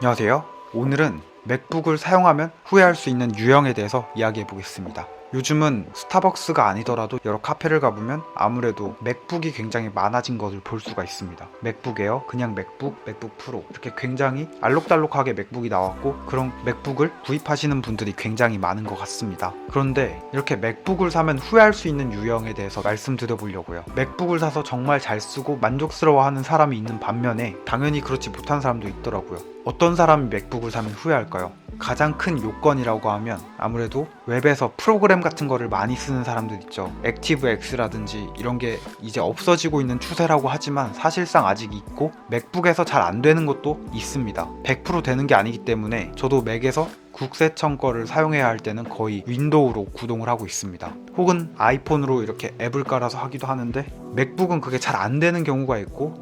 안녕하세요. 오늘은 맥북을 사용하면 후회할 수 있는 유형에 대해서 이야기해 보겠습니다. 요즘은 스타벅스가 아니더라도 여러 카페를 가보면 아무래도 맥북이 굉장히 많아진 것을 볼 수가 있습니다. 맥북 에어, 그냥 맥북, 맥북 프로 이렇게 굉장히 알록달록하게 맥북이 나왔고 그런 맥북을 구입하시는 분들이 굉장히 많은 것 같습니다. 그런데 이렇게 맥북을 사면 후회할 수 있는 유형에 대해서 말씀드려 보려고요. 맥북을 사서 정말 잘 쓰고 만족스러워하는 사람이 있는 반면에 당연히 그렇지 못한 사람도 있더라고요. 어떤 사람이 맥북을 사면 후회할까요? 가장 큰 요건이라고 하면 아무래도 웹에서 프로그램 같은 거를 많이 쓰는 사람들 있죠. 액티브엑스라든지 이런 게 이제 없어지고 있는 추세라고 하지만 사실상 아직 있고 맥북에서 잘 안 되는 것도 있습니다. 100% 되는 게 아니기 때문에 저도 맥에서 국세청 거를 사용해야 할 때는 거의 윈도우로 구동을 하고 있습니다. 혹은 아이폰으로 이렇게 앱을 깔아서 하기도 하는데 맥북은 그게 잘 안 되는 경우가 있고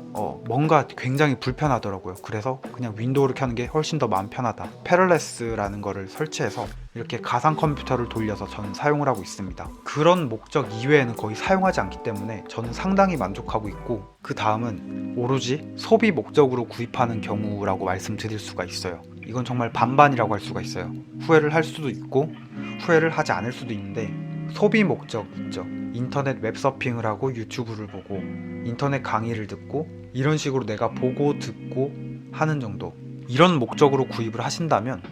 뭔가 굉장히 불편하더라고요. 그래서 그냥 윈도우를 켜는 게 훨씬 더 마음 편하다. 페럴레스라는 거를 설치해서 이렇게 가상 컴퓨터를 돌려서 저는 사용을 하고 있습니다. 그런 목적 이외에는 거의 사용하지 않기 때문에 저는 상당히 만족하고 있고, 그 다음은 오로지 소비 목적으로 구입하는 경우라고 말씀드릴 수가 있어요. 이건 정말 반반이라고 할 수가 있어요. 후회를 할 수도 있고 후회를 하지 않을 수도 있는데, 소비 목적 있죠. 인터넷 웹서핑을 하고 유튜브를 보고 인터넷 강의를 듣고 이런 식으로 내가 보고 듣고 하는 정도, 이런 목적으로 구입을 하신다면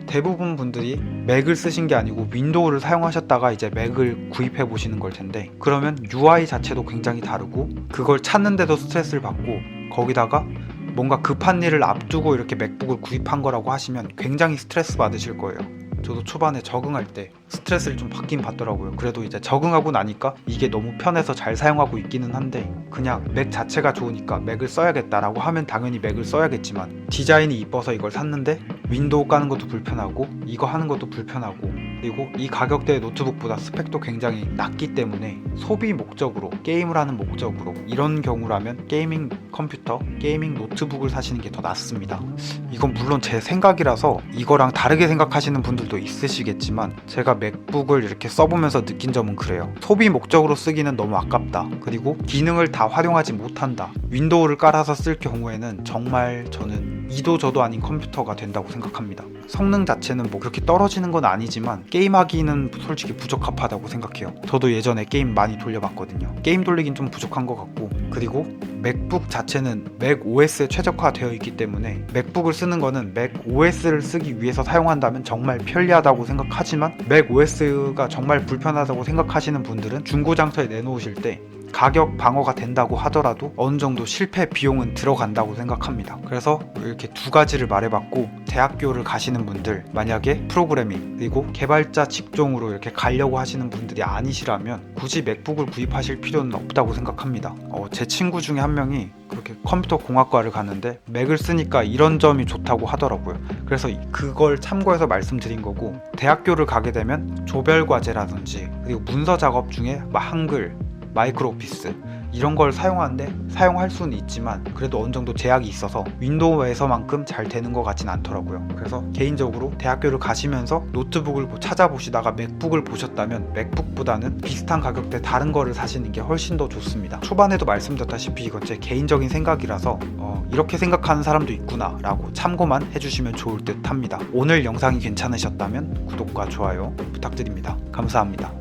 대부분 분들이 맥을 쓰신 게 아니고 윈도우를 사용하셨다가 이제 맥을 구입해 보시는 걸 텐데, 그러면 UI 자체도 굉장히 다르고 그걸 찾는데도 스트레스를 받고 거기다가 뭔가 급한 일을 앞두고 이렇게 맥북을 구입한 거라고 하시면 굉장히 스트레스 받으실 거예요. 저도 초반에 적응할 때 스트레스를 좀 받긴 받더라고요. 그래도 이제 적응하고 나니까 이게 너무 편해서 잘 사용하고 있기는 한데, 그냥 맥 자체가 좋으니까 맥을 써야겠다라고 하면 당연히 맥을 써야겠지만 디자인이 이뻐서 이걸 샀는데 윈도우 까는 것도 불편하고 이거 하는 것도 불편하고, 그리고 이 가격대의 노트북보다 스펙도 굉장히 낮기 때문에 소비 목적으로, 게임을 하는 목적으로 이런 경우라면 게이밍 컴퓨터, 게이밍 노트북을 사시는 게 더 낫습니다. 이건 물론 제 생각이라서 이거랑 다르게 생각하시는 분들도 있으시겠지만 제가 맥북을 이렇게 써보면서 느낀 점은 그래요. 소비 목적으로 쓰기는 너무 아깝다. 그리고 기능을 다 활용하지 못한다. 윈도우를 깔아서 쓸 경우에는 정말 저는 이도 저도 아닌 컴퓨터가 된다고 생각합니다. 성능 자체는 뭐 그렇게 떨어지는 건 아니지만 게임하기는 솔직히 부적합하다고 생각해요. 저도 예전에 게임 많이 돌려봤거든요. 게임 돌리긴 좀 부족한 것 같고, 그리고 맥북 자체는 맥 OS에 최적화되어 있기 때문에 맥북을 쓰는 거는 맥 OS를 쓰기 위해서 사용한다면 정말 편리하다고 생각하지만 맥 OS가 정말 불편하다고 생각하시는 분들은 중고장터에 내놓으실 때 가격 방어가 된다고 하더라도 어느 정도 실패 비용은 들어간다고 생각합니다. 그래서 이렇게 두 가지를 말해봤고, 대학교를 가시는 분들, 만약에 프로그래밍 그리고 개발자 직종으로 이렇게 가려고 하시는 분들이 아니시라면 굳이 맥북을 구입하실 필요는 없다고 생각합니다. 제 친구 중에 한 명이 그렇게 컴퓨터 공학과를 갔는데 맥을 쓰니까 이런 점이 좋다고 하더라고요. 그래서 그걸 참고해서 말씀드린 거고, 대학교를 가게 되면 조별 과제라든지 그리고 문서 작업 중에 한글, 마이크로 오피스 이런 걸 사용하는데 사용할 수는 있지만 그래도 어느 정도 제약이 있어서 윈도우에서만큼 잘 되는 것 같진 않더라고요. 그래서 개인적으로 대학교를 가시면서 노트북을 찾아보시다가 맥북을 보셨다면 맥북보다는 비슷한 가격대 다른 거를 사시는 게 훨씬 더 좋습니다. 초반에도 말씀드렸다시피 이건 제 개인적인 생각이라서 이렇게 생각하는 사람도 있구나 라고 참고만 해주시면 좋을 듯 합니다. 오늘 영상이 괜찮으셨다면 구독과 좋아요 부탁드립니다. 감사합니다.